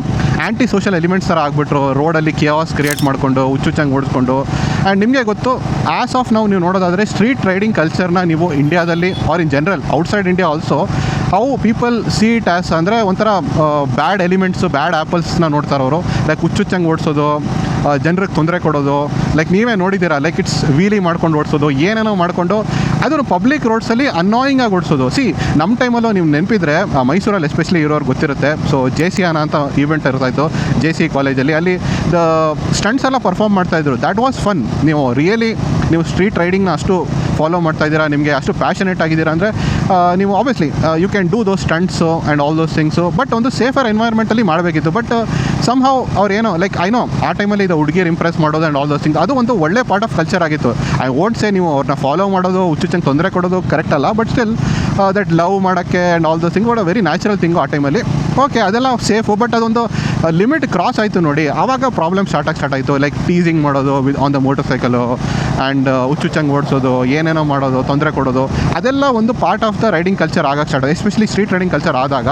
ಆ್ಯಂಟಿ ಸೋಷಲ್ ಎಲಿಮೆಂಟ್ಸ್ ಥರ ಆಗಿಬಿಟ್ರು, ರೋಡಲ್ಲಿ ಕಿಯಾಸ್ ಕ್ರಿಯೇಟ್ ಮಾಡಿಕೊಂಡು ಹುಚ್ಚುಚ್ಚಂಗೆ ಓಡಿಸ್ಕೊಂಡು. ಆ್ಯಂಡ್ ನಿಮಗೆ ಗೊತ್ತು, ಆ್ಯಸ್ ಆಫ್ ನಾವು ನೀವು ನೋಡೋದಾದರೆ ಸ್ಟ್ರೀಟ್ ರೈಡಿಂಗ್ ಕಲ್ಚರ್ನ ನೀವು ಇಂಡಿಯಾದಲ್ಲಿ or in general outside India also how people see it as ಅಂದರೆ ಒಂಥರ ಬ್ಯಾಡ್ ಎಲಿಮೆಂಟ್ಸು, ಬ್ಯಾಡ್ ಆ್ಯಪಲ್ಸ್ನ ನೋಡ್ತಾರೆ ಅವರು. ಲೈಕ್ ಹುಚ್ಚುಚ್ಚಂಗೆ ಓಡಿಸೋದು, ಜನರಿಗೆ ತೊಂದರೆ ಕೊಡೋದು, ಲೈಕ್ ನೀವೇ ನೋಡಿದ್ದೀರಾ, ಲೈಕ್ ಇಟ್ಸ್ ವೀಲಿ ಮಾಡ್ಕೊಂಡು ಓಡಿಸೋದು, ಏನೇನೋ ಮಾಡಿಕೊಂಡು ಅದನ್ನು ಪಬ್ಲಿಕ್ ರೋಡ್ಸಲ್ಲಿ ಅನಾಯಿಂಗ್ ಆಗಿ ಓಡಿಸೋದು. ನಮ್ಮ ಟೈಮಲ್ಲೂ ನೀವು ನೆನಪಿದ್ರೆ, ಮೈಸೂರಲ್ಲಿ ಎಸ್ಪೆಷಲಿ ಇರೋರು ಗೊತ್ತಿರುತ್ತೆ. ಸೊ JCANA ಅಂತ ಈವೆಂಟ್ ಇರ್ತಾಯಿತ್ತು JC ಕಾಲೇಜಲ್ಲಿ, ಅಲ್ಲಿ ದ ಸ್ಟಂಟ್ಸ್ ಎಲ್ಲ ಪರ್ಫಾರ್ಮ್ ಮಾಡ್ತಾಯಿದ್ರು. That was fun. ನೀವು ರಿಯಲಿ ನೀವು ಸ್ಟ್ರೀಟ್ ರೈಡಿಂಗ್ನ ಅಷ್ಟು ಫಾಲೋ ಮಾಡ್ತಾಯಿದ್ದೀರಾ, ನಿಮಗೆ ಅಷ್ಟು ಪ್ಯಾಷನೇಟ್ ಆಗಿದ್ದೀರಾ ಅಂದರೆ ನೀವು obviously you can do those stunts and all those things. But ಒಂದು ಸೇಫರ್ ಎನ್ವೈರ್ಮೆಂಟಲ್ಲಿ ಮಾಡಬೇಕಿತ್ತು. ಬಟ್ ಸಮ್ಹೌ ಅವ್ರು ಏನೋ ಲೈಕ್ ಐ ನೋ ಆ ಟೈಮಲ್ಲಿ ಇದು ಹುಡುಗಿಯರು ಇಂಪ್ರೆಸ್ ಮಾಡೋದು ಆ್ಯಂಡ್ ಆಲ್ ದೋಸ್ ಥಿಂಗ್ಸ್, ಅದು ಒಂದು ಒಳ್ಳೆ ಪಾರ್ಟ್ ಆಫ್ ಕಲ್ಚರ್ ಆಗಿತ್ತು. ಐ ವೋಂಟ್ ಸೇ ನೀವು ಅವ್ರನ್ನ ಫಾಲೋ ಮಾಡೋದು, ಹುಚ್ಚುಚ್ಚಂಗೆ ತೊಂದರೆ ಕೊಡೋದು ಕರೆಕ್ಟ್ ಅಲ್ಲ. ಬಟ್ ಸ್ಟಿಲ್ ದಟ್ ಲವ್ ಮಾಡೋಕ್ಕೆ and all those thing what a very natural thing ಆ ಟೈಮಲ್ಲಿ. ಓಕೆ, ಅದೆಲ್ಲ ಸೇಫು. ಬಟ್ ಅದೊಂದು ಲಿಮಿಟ್ ಕ್ರಾಸ್ ಆಯಿತು ನೋಡಿ, ಆವಾಗ ಪ್ರಾಬ್ಲಮ್ ಸ್ಟಾರ್ಟ್ ಆಯಿತು. ಲೈಕ್ ಟೀಸಿಂಗ್ ಮಾಡೋದು on the motorcycle and ಹುಚ್ಚುಚ್ಚಂಗೆ ಓಡಿಸೋದು, ಏನೇನೋ ಮಾಡೋದು, ತೊಂದರೆ ಕೊಡೋದು, ಅದೆಲ್ಲ ಒಂದು part of the riding culture ಆಗಕ್ಕೆ ಸ್ಟಾರ್ಟ್ ಆಯಿತು. ಎಸ್ಪೆಷಲಿ ಸ್ಟ್ರೀಟ್ ರೈಡಿಂಗ್ ಕಲ್ಚರ್ ಆದಾಗ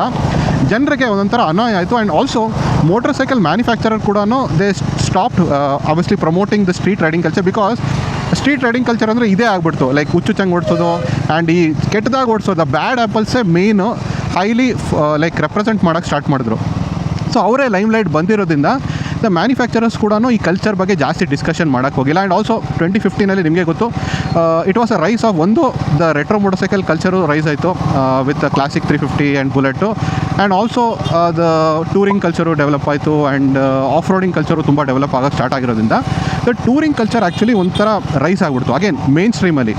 ಜನರಿಗೆ ಒಂದೊಂಥರ ಅನಾಯ್ ಆಯಿತು. And also motorcycle manufacturer ಕೂಡ they stopped obviously promoting the street riding culture, because street riding culture ಅಂದರೆ ಇದೇ ಆಗ್ಬಿಡ್ತು. ಲೈಕ್ ಹುಚ್ಚುಚ್ಚಂಗೆ ಓಡಿಸೋದು ಆ್ಯಂಡ್ ಈ ಕೆಟ್ಟದಾಗಿ ಓಡಿಸೋದು, ಬ್ಯಾಡ್ ಆ್ಯಪಲ್ಸೇ ಮೇಯ್ನು ಹೈಲಿ ಲೈಕ್ ರೆಪ್ರೆಸೆಂಟ್ ಮಾಡೋಕ್ಕೆ ಸ್ಟಾರ್ಟ್ ಮಾಡಿದ್ರು. ಸೊ ಅವರೇ ಲೈಮ್ ಲೈಟ್ ಬಂದಿರೋದ್ರಿಂದ ದ ಮ್ಯಾನುಫ್ಯಾಕ್ಚರರ್ಸ್ ಕೂಡ ಈ ಕಲ್ಚರ್ ಬಗ್ಗೆ ಜಾಸ್ತಿ ಡಿಸ್ಕಷನ್ ಮಾಡೋಕ್ಕೆ ಹೋಗಿಲ್ಲ. ಆ್ಯಂಡ್ ಆಲ್ಸೋ 2015 ನಿಮಗೆ ಗೊತ್ತು, it was a rise of ಒಂದು the retro motorcycle culture rise ಆಯಿತು with classic 350 and Bullet. And also the touring culture develop ಆಯಿತು ಆ್ಯಂಡ್ ಆಫ್ ರೋಡಿಂಗ್ ಕಲ್ಚರು ತುಂಬ ಡೆವಲಪ್ ಆಗೋಕ್ಕೆ ಸ್ಟಾರ್ಟ್ ಆಗಿರೋದ್ರಿಂದ ದ ಟೂರಿಂಗ್ ಕಲ್ಚರ್ ಆ್ಯಕ್ಚುಲಿ ಒಂಥರ rise ಆಗಿಬಿಡ್ತು again ಮೇನ್ ಸ್ಟ್ರೀಮಲ್ಲಿ.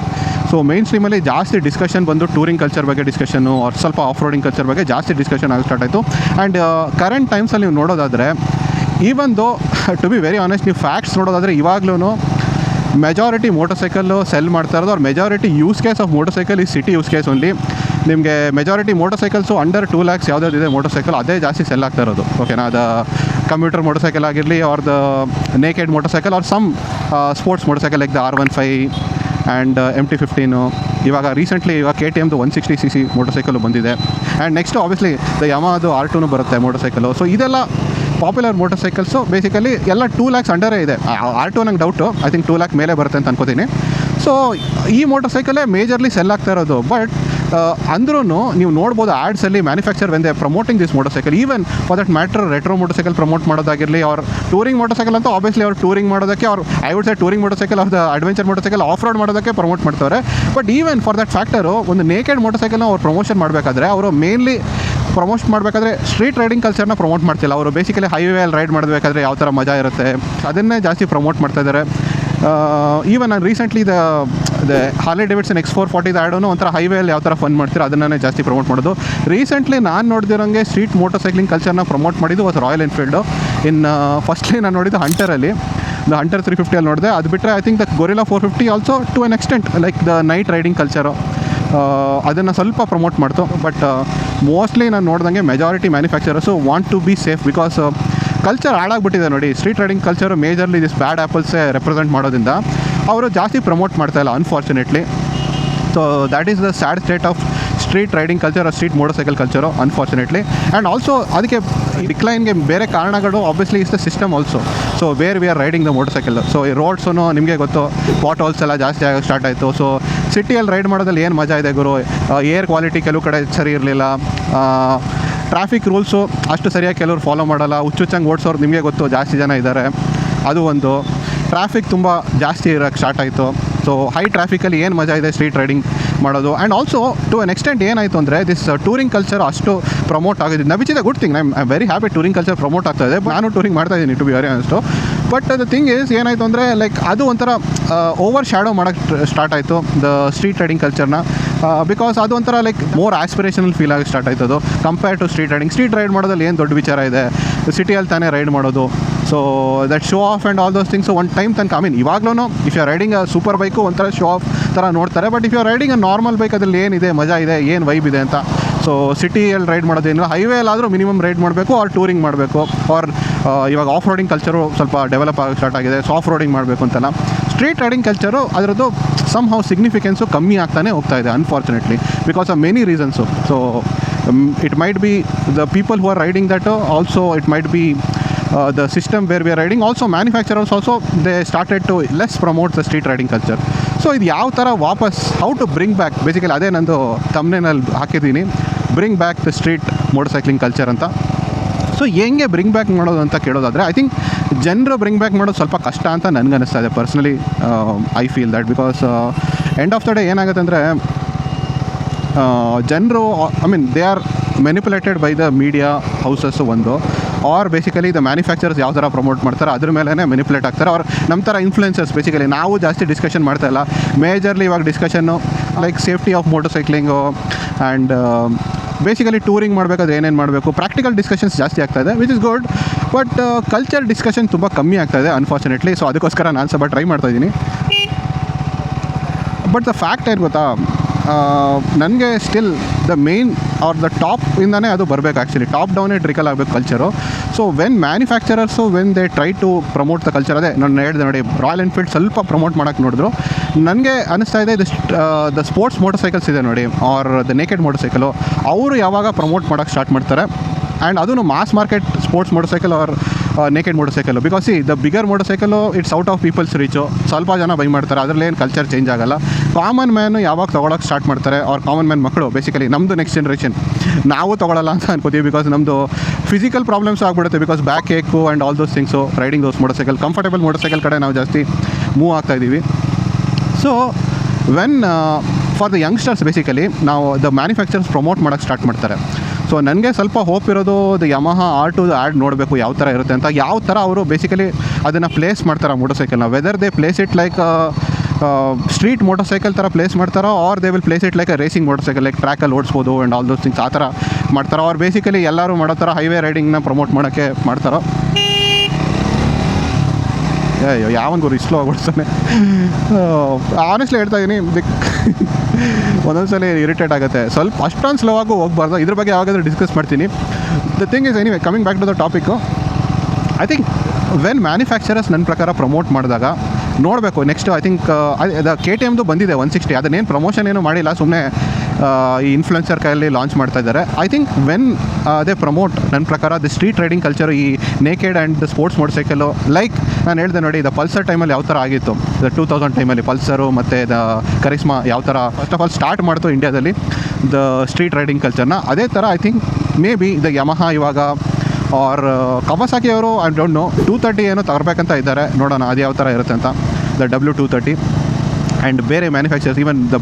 ಸೊ ಮೇನ್ ಸ್ಟ್ರೀಮಲ್ಲಿ ಜಾಸ್ತಿ ಡಿಸ್ಕಷನ್ ಬಂದು ಟೂರಿಂಗ್ ಕಲ್ಚರ್ ಬಗ್ಗೆ ಡಿಸ್ಕಷನು, ಅವ್ರು ಸ್ವಲ್ಪ ಆಫ್ ರೋಡಿಂಗ್ ಕಲ್ಚರ್ ಬಗ್ಗೆ ಜಾಸ್ತಿ ಡಿಸ್ಕಷನ್ ಆಗಿ ಸ್ಟಾರ್ಟ್ ಆಯಿತು. ಆ್ಯಂಡ್ ಕರೆಂಟ್ ಟೈಮ್ಸಲ್ಲಿ ನೀವು ನೋಡೋದಾದರೆ, even though to be very honest, ನೀವು ಫ್ಯಾಕ್ಟ್ಸ್ ನೋಡೋದಾದರೆ ಇವಾಗಲೂ ಮೆಜಾರಿಟಿ ಮೋಟರ್ ಸೈಕಲ್ಲು ಸೆಲ್ ಮಾಡ್ತಾ ಇರೋದು, ಅವ್ರ majority use case of motorcycle ಈ ಸಿಟಿ ಯೂಸ್ ಕೇಸ್ ಓನ್ಲಿ. ನಿಮಗೆ majority motorcycles under 2 lakhs ಯಾವುದಾದಿದೆ ಮೋಟರ್ ಸೈಕಲ್, ಅದೇ ಜಾಸ್ತಿ ಸೆಲ್ ಆಗ್ತಾ ಇರೋದು. ಓಕೆನಾ, ಅದು ಕಮ್ಯೂಟರ್ ಮೋಟರ್ ಸೈಕಲ್ ಆಗಿರಲಿ, or the naked motorcycle, or some sports motorcycle like the R15 and MT-15. ಇವಾಗ ರೀಸೆಂಟ್ಲಿ KTMದು 160cc ಮೋಟರ್ ಸೈಕಲ್ಲು ಬಂದಿದೆ. ಆ್ಯಂಡ್ ನೆಕ್ಸ್ಟ್ ಆಬ್ವಿಯಸ್ಲಿ ದ ಯಮಹಾದು R2 ಬರುತ್ತೆ ಮೋಟರ್ ಸೈಕಲ್ಲು. ಸೊ ಇದೆಲ್ಲ ಪಾಪ್ಯುಲರ್ ಮೋಟರ್ ಸೈಕಲ್ಸು ಬೇಸಿಕಲಿ ಎಲ್ಲ 2 lakhs ಅಂಡರೇ ಇದೆ. R2 ನಂಗೆ doubt, I think 2 lakh ಮೇಲೆ ಬರುತ್ತೆ ಅಂತ ಅನ್ಕೋತೀನಿ. ಸೊ ಈ ಮೋಟರ್ ಸೈಕಲೇ ಮೇಜರ್ಲಿ ಸೆಲ್ ಆಗ್ತಾ ಇರೋದು. ಬಟ್ ಅಂದ್ರೂ ನೀವು ನೋಡ್ಬೋದು ಆ್ಯಡ್ಸಲ್ಲಿ manufacture when they promoting this motorcycle, even for that matter retro motorcycle promote ಮಾಡೋದಾಗಿರಲಿ, ಅವ್ರ ಟೂರಿಂಗ್ ಮೋಟರ್ ಸೈಕಲ್ ಅಂತ ಆಬ್ವಿಯಸ್ಲಿ ಅವ್ರು ಟೂರಿಂಗ್ ಮಾಡೋದಕ್ಕೆ, ಅವ್ರು I would say touring motorcycle ಅವ್ರದ್ದು adventure motorcycle off road ಮಾಡೋದಕ್ಕೆ promote ಮಾಡ್ತಾರೆ. But even for that factor ಒಂದು ನೇಕೆಡ್ ಮೋಟರ್ ಸೈಕಲ್ನ ಅವ್ರು ಪ್ರಮೋಷನ್ ಮಾಡಬೇಕಾದ್ರೆ ಅವರು ಮೇನ್ಲಿ ಪ್ರಮೋಟ್ ಮಾಡಬೇಕಾದ್ರೆ ಸ್ಟ್ರೀಟ್ ರೈಡಿಂಗ್ ಕಲ್ಚರ್ನ ಪ್ರಮೋಟ್ ಮಾಡ್ತಿಲ್ಲ. ಅವರು ಬೇಸಿಕಲಿ ಹೈವೇಯಲ್ಲಿ ರೈಡ್ ಮಾಡಬೇಕಾದ್ರೆ ಯಾವ ಥರ ಮಜಾ ಇರುತ್ತೆ ಅದನ್ನೇ ಜಾಸ್ತಿ ಪ್ರಮೋಟ್ ಮಾಡ್ತಾ ಇದ್ದಾರೆ. ಈವನ್ ನಾನು recently the Harley Davidson X440 ಆ್ಯಡೂ ಒಂಥರ ಹೈವೇಯಲ್ಲಿ ಯಾವ ಥರ ಫನ್ ಮಾಡ್ತೀರೋ ಅದನ್ನೇ ಜಾಸ್ತಿ ಪ್ರಮೋಟ್ ಮಾಡೋದು. ರೀಸೆಂಟ್ಲಿ ನಾನು ನೋಡ್ದಿರೋಂಗೆ ಸ್ಟ್ರೀಟ್ ಮೋಟರ್ ಸೈಕ್ಲಿಂಗ್ ಕಲ್ಚರ್ನ ಪ್ರಮೋಟ್ ಮಾಡಿದ್ದು ಅದು ರಾಯಲ್ ಎನ್ಫೀಲ್ಡು. ಫಸ್ಟ್ಲಿ ನಾನು ನೋಡಿದ್ದು ಹಂಟರಲ್ಲಿ, ದ ಹಂಟರ್ 350 ನೋಡಿದೆ. ಅದು ಬಿಟ್ಟರೆ I think the Guerrilla 450 also to an extent like the night riding culture ಅದನ್ನು ಸ್ವಲ್ಪ ಪ್ರಮೋಟ್ ಮಾಡ್ತು. ಬಟ್ ಮೋಸ್ಟ್ಲಿ ನಾನು ನೋಡ್ದಂಗೆ majority manufacturers want to be safe, because culture ಹಾಳಾಗ್ಬಿಟ್ಟಿದೆ ನೋಡಿ. Street riding culture majorly this bad ಆ್ಯಪಲ್ಸೇ ರೆಪ್ರೆಸೆಂಟ್ ಮಾಡೋದ್ರಿಂದ ಅವರು ಜಾಸ್ತಿ ಪ್ರಮೋಟ್ ಮಾಡ್ತಾಯಿಲ್ಲ unfortunately. So that is the sad state of street riding culture, street motorcycle culture unfortunately. And also ಅದಕ್ಕೆ ಡಿಕ್ಲೈನ್ಗೆ ಬೇರೆ ಕಾರಣಗಳು obviously is the system also. So where we are riding the motor cycle. So ಈ roads ನಿಮಗೆ ಗೊತ್ತು, pot holes ಎಲ್ಲ ಜಾಸ್ತಿ ಆಗೋಕ್ಕೆ ಸ್ಟಾರ್ಟ್ ಆಯಿತು. ಸೊ ಸಿಟಿಯಲ್ಲಿ ರೈಡ್ ಮಾಡೋದ್ರಲ್ಲಿ ಏನು ಮಜಾ ಇದೆ ಗುರು. ಏರ್ ಕ್ವಾಲಿಟಿ ಕೆಲವು ಕಡೆ ಸರಿ ಇರಲಿಲ್ಲ, ಟ್ರಾಫಿಕ್ ರೂಲ್ಸು ಅಷ್ಟು ಸರಿಯಾಗಿ ಕೆಲವರು ಫಾಲೋ ಮಾಡಲ್ಲ, ಹುಚ್ಚುಚ್ಚಂಗೆ ಓಡಿಸೋರು ನಿಮಗೆ ಗೊತ್ತು ಜಾಸ್ತಿ ಜನ ಇದ್ದಾರೆ. ಅದು ಒಂದು ಟ್ರಾಫಿಕ್ ತುಂಬ ಜಾಸ್ತಿ ಇರೋಕ್ಕೆ ಸ್ಟಾರ್ಟ್ ಆಯಿತು. ಸೊ ಹೈ ಟ್ರಾಫಿಕಲ್ಲಿ ಏನು ಮಜಾ ಇದೆ ಸ್ಟ್ರೀಟ್ ರೈಡಿಂಗ್ ಮಾಡೋದು. And also to an extent ಏನಾಯಿತು ಅಂದರೆ ದಿಸ್ ಟೂರಿಂಗ್ ಕಲ್ಚರ್ ಅಷ್ಟು ಪ್ರಮೋಟ್ ಆಗೋದ್ರಿಂದ which is a good thing. I am very happy touring culture promote ಆಗ್ತಾ ಇದೆ. ನಾನು ಟೂರಿಂಗ್ ಮಾಡ್ತಾ ಇದ್ದೀನಿ to be very honest. But the thing is ಏನಾಯಿತು ಅಂದರೆ ಲೈಕ್ ಅದು ಒಂಥರ ಓವರ್ ಶ್ಯಾಡೋ ಮಾಡೋಕ್ಕೆ ಸ್ಟಾರ್ಟ್ ಆಯಿತು ದ ಸ್ಟ್ರೀಟ್ ರೈಡಿಂಗ್ ಕಲ್ಚರ್ನ. ಬಿಕಾಸ್ ಅದು ಒಂಥರ ಲೈಕ್ ಮೋರ್ ಆಸ್ಪಿರೇಷನಲ್ ಫೀಲ್ ಆಗಿ start ಆಯ್ತದು compare to street riding. Street ride ಮಾಡೋದ್ರಲ್ಲಿ ಏನು ದೊಡ್ಡ ವಿಚಾರ ಇದೆ, ಸಿಟಿಯಲ್ಲಿ ತಾನೇ ರೈಡ್ ಮಾಡೋದು. So that show off and all those things one time ತನಕ ಐ ಮೀನ್ ಇವಾಗಲೂ if you are riding a super bike ಒಂಥರ ಶೋ ಆಫ್ ಥರ ನೋಡ್ತಾರೆ. But if you are riding a normal bike ಅದ್ರಲ್ಲಿ ಏನಿದೆ ಮಜಾ ಇದೆ, ಏನು ವೈಬ್ ಇದೆ ಅಂತ. ಸೊ ಸಿಟಿಯಲ್ಲಿ ರೈಡ್ ಮಾಡೋದೇನಿಲ್ಲ, ಹೈವೇಲಾದರೂ ಮಿನಿಮಮ್ ರೈಡ್ ಮಾಡಬೇಕು ಆರ್ ಟೂರಿಂಗ್ ಮಾಡಬೇಕು. ಆರ್ ಇವಾಗ ಆಫ್ ರೋಡಿಂಗ್ ಕಲ್ಚರು ಸ್ವಲ್ಪ ಡೆವಲಪ್ ಆಗೋಕ್ಕೆ ಸ್ಟಾರ್ಟ್ ಆಗಿದೆ. ಸೊ ಆಫ್ ರೋಡಿಂಗ್ ಮಾಡಬೇಕು ಅಂತಲ್ಲ. ಸ್ಟ್ರೀಟ್ ರೈಡಿಂಗ್ ಕಲ್ಚರು ಅದರದ್ದು ಸಮ್ ಹೌ ಸಿಗ್ನಿಫಿಕೆನ್ಸು ಕಮ್ಮಿ ಆಗ್ತಾನೆ ಹೋಗ್ತಾ ಇದೆ unfortunately because of many reasons. So it might be the people who are riding that, also it might be the system where we are riding. Also manufacturers also they started to less promote the street riding culture. So ಇದು ಯಾವ ಥರ ವಾಪಸ್ how to bring back, basically ಅದೇ ನಂದು ತಮ್ನೇನಲ್ಲಿ ಹಾಕಿದ್ದೀನಿ, bring back the street motorcycling culture ಅಂತ. So ಹೆಂಗೆ ಬ್ರಿಂಗ್ ಬ್ಯಾಕ್ ಮಾಡೋದು ಅಂತ ಕೇಳೋದಾದರೆ ಐ ಥಿಂಕ್ ಜನರು ಬ್ರಿಂಗ್ ಬ್ಯಾಕ್ ಮಾಡೋದು ಸ್ವಲ್ಪ ಕಷ್ಟ ಅಂತ ನನಗೆ ಅನ್ನಿಸ್ತಾ ಇದೆ personally. I feel that because end of the day ಏನಾಗುತ್ತೆ ಅಂದರೆ ಜನರು I mean they are manipulated by the media houses ಒಂದು, ಆರ್ ಬೇಸಿಕಲಿ ದ ಮ್ಯಾನುಫ್ಯಾಕ್ಚರ್ಸ್ ಯಾವ ಥರ ಪ್ರಮೋಟ್ ಮಾಡ್ತಾರೆ ಅದ್ರ ಮೇಲೇ ಮ್ಯಾನಿಪುಲೇಟ್ ಆಗ್ತಾರೆ. ಅವ್ರು ನಮ್ಮ ಥರ ಇನ್ಫ್ಲುಯೆನ್ಸರ್ಸ್ ಬೇಸಿಕಲಿ ನಾವು ಜಾಸ್ತಿ ಡಿಸ್ಕಷನ್ ಮಾಡ್ತಾಯಿಲ್ಲ. ಮೇಜರ್ಲಿ ಇವಾಗ discussion like safety of motor cycling and basically touring ಮಾಡಬೇಕಾದ್ರೆ ಏನೇನು ಮಾಡಬೇಕು, ಪ್ರಾಕ್ಟಿಕಲ್ ಡಿಸ್ಕಷನ್ಸ್ ಜಾಸ್ತಿ ಆಗ್ತಾಯಿದೆ which is good. But culture discussion ತುಂಬ ಕಮ್ಮಿ ಆಗ್ತಾಯಿದೆ ಅನ್ಫಾರ್ಚುನೇಟ್ಲಿ. ಸೊ ಅದಕ್ಕೋಸ್ಕರ ನಾನು ಸ್ವಲ್ಪ ಟ್ರೈ ಮಾಡ್ತಾಯಿದ್ದೀನಿ. ಬಟ್ ದ ಫ್ಯಾಕ್ಟ್ ಏನು ಗೊತ್ತಾ, ನನಗೆ still the main or the top ಇಂದನೇ ಅದು ಬರಬೇಕು. ಆ್ಯಕ್ಚುಲಿ ಟಾಪ್ ಡೌನೇ ಟ್ರಿಕಲ್ ಆಗಬೇಕು culture. So when manufacturers when they try to promote the culture, ಅದೇ ನಾನು ಹೇಳಿದೆ ನೋಡಿ ರಾಯಲ್ ಎನ್ಫೀಲ್ಡ್ ಸ್ವಲ್ಪ ಪ್ರಮೋಟ್ ಮಾಡೋಕ್ಕೆ ನೋಡಿದ್ರು. ನನಗೆ ಅನ್ನಿಸ್ತಾ ಇದೆ ದ ಸ್ಪೋರ್ಟ್ಸ್ ಮೋಟರ್ ಸೈಕಲ್ಸ್ ಇದೆ ನೋಡಿ, or the naked motorcycle, ಅವರು ಯಾವಾಗ ಪ್ರಮೋಟ್ ಮಾಡೋಕ್ಕೆ ಸ್ಟಾರ್ಟ್ ಮಾಡ್ತಾರೆ ಆ್ಯಂಡ್ ಅದೂ mass market sports motorcycle or naked motorcycle. Because the bigger motorcycle it's out of people's reach, ಸ್ವಲ್ಪ ಜನ buy ಮಾಡ್ತಾರೆ, ಅದರಲ್ಲಿ ಏನು ಕಲ್ಚರ್ ಚೇಂಜ್ ಆಗೋಲ್ಲ. ಕಾಮನ್ ಮ್ಯಾನು ಯಾವಾಗ ತೊಗೊಳಕ್ಕೆ ಸ್ಟಾರ್ಟ್ ಮಾಡ್ತಾರೆ, ಅವ್ರ ಕಾಮನ್ ಮ್ಯಾನ್ ಮಕ್ಕಳು ಬೇಸಿಕಲಿ ನಮ್ಮದು ನೆಕ್ಸ್ಟ್ ಜನ್ರೇಷನ್, ನಾವು ತೊಗೊಳ್ಳಲ್ಲ ಅಂತ ಅನ್ಕೋತೀವಿ ಬಿಕಾಸ್ ನಮ್ಮದು ಫಿಸಿಕಲ್ ಪ್ರಾಬ್ಲಮ್ಸ್ ಆಗಿಬಿಡುತ್ತೆ because back ಏಕು and all those things. Riding those motorcycle, comfortable motorcycle ಕಡೆ ನಾವು ಜಾಸ್ತಿ ಮೂವ್ ಆಗ್ತಾಯಿದ್ದೀವಿ. So when for the youngsters basically ನಾವು ದ ಮ್ಯಾನುಫ್ಯಾಕ್ಚರ್ಸ್ ಪ್ರಮೋಟ್ ಮಾಡೋಕ್ಕೆ ಸ್ಟಾರ್ಟ್ ಮಾಡ್ತಾರೆ. ಸೊ ನನಗೆ ಸ್ವಲ್ಪ ಹೋಪ್ ಇರೋದು ದ ಯಮಹಾ R2 ಆ್ಯಡ್ ನೋಡಬೇಕು ಯಾವ ಥರ ಇರುತ್ತೆ ಅಂತ, ಯಾವ ಥರ ಅವರು ಬೇಸಿಕಲಿ ಅದನ್ನು ಪ್ಲೇಸ್ ಮಾಡ್ತಾರೆ ಮೋಟರ್ ಸೈಕಲ್ನ. Whether they place it like street motorcycle ಥರ ಪ್ಲೇಸ್ ಮಾಡ್ತಾರೋ, or they will place it like a racing motorcycle like ಟ್ರ್ಯಾಕಲ್ಲಿ ಓಡಿಸ್ಬೋದು ಆ್ಯಂಡ್ ಆಲ್ ದೋಸ್ ಥಿಂಗ್ಸ್ ಆ ಥರ ಮಾಡ್ತಾರೋ, ಅವ್ರು ಬೇಸಿಕಲಿ ಎಲ್ಲರೂ ಮಾಡೋ ಥರ ಹೈವೇ ರೈಡಿಂಗ್ನ ಪ್ರಮೋಟ್ ಮಾಡೋಕ್ಕೆ ಮಾಡ್ತಾರೋ. ಯಾವನ್ ಗುರು ಇಸ್ಲೋ ಆಗ್ಬಿಡ್ತಾನೆ. ಆನೆಸ್ಟ್ಲಿ ಹೇಳ್ತಾ ಇದ್ದೀನಿ, ಒಂದೊಂದ್ಸಲ ಇರಿಟೇಟ್ ಆಗುತ್ತೆ ಸ್ವಲ್ಪ. ಅಷ್ಟೊಂದು ಸ್ಲೋ ಆಗು ಹೋಗ್ಬಾರ್ದು. ಇದ್ರ ಬಗ್ಗೆ ಯಾವಾಗಾದ್ರೂ ಡಿಸ್ಕಸ್ ಮಾಡ್ತೀನಿ. The thing is anyway coming back to the topic, I think when manufacturers ನನ್ನ ಪ್ರಕಾರ ಪ್ರಮೋಟ್ ಮಾಡಿದಾಗ ನೋಡಬೇಕು ನೆಕ್ಸ್ಟ್. ಐ ಥಿಂಕ್ ಅದು KTMದು ಬಂದಿದೆ 160, ಅದನ್ನೇನು ಪ್ರಮೋಷನ್ ಏನು ಮಾಡಿಲ್ಲ, ಸುಮ್ಮನೆ ಈ ಇನ್ಫ್ಲುಯೆನ್ಸರ್ ಕೈಯಲ್ಲಿ ಲಾಂಚ್ ಮಾಡ್ತಾ ಇದ್ದಾರೆ. ಐ ಥಿಂಕ್ ವೆನ್ ಅದೇ ಪ್ರಮೋಟ್, ನನ್ನ ಪ್ರಕಾರ ದಿ ಸ್ಟ್ರೀಟ್ ರೈಡಿಂಗ್ ಕಲ್ಚರ್, ಈ naked and the sports motor cycle, like ನಾನು ಹೇಳಿದೆ ನೋಡಿ, ದ ಪಲ್ಸರ್ ಟೈಮಲ್ಲಿ ಯಾವ ಥರ ಆಗಿತ್ತು, ದ 2000 ಟೈಮಲ್ಲಿ ಪಲ್ಸರು ಮತ್ತು ದ ಕರಿಸ್ಮಾ ಯಾವ ಥರ ಫಸ್ಟ್ ಆಫ್ ಆಲ್ ಸ್ಟಾರ್ಟ್ ಮಾಡ್ತು ಇಂಡಿಯಾದಲ್ಲಿ ದ ಸ್ಟ್ರೀಟ್ ರೈಡಿಂಗ್ ಕಲ್ಚರ್ನ, ಅದೇ ಥರ I think may be the Yamaha ಇವಾಗ ಆರ್ ಕವಾಸಾಕಿ ಅವರು ಐ ಡೋಂಟ್ ನೋ 230 ಏನೋ ತರಬೇಕಂತ ಇದ್ದಾರೆ, ನೋಡೋಣ ಅದು ಯಾವ ಥರ ಇರುತ್ತೆ ಅಂತ, ದ W230. ಆ್ಯಂಡ್ ಬೇರೆ ಮ್ಯಾನುಫ್ಯಾಕ್ಚರ್ಸ್, ಈವನ್ ದ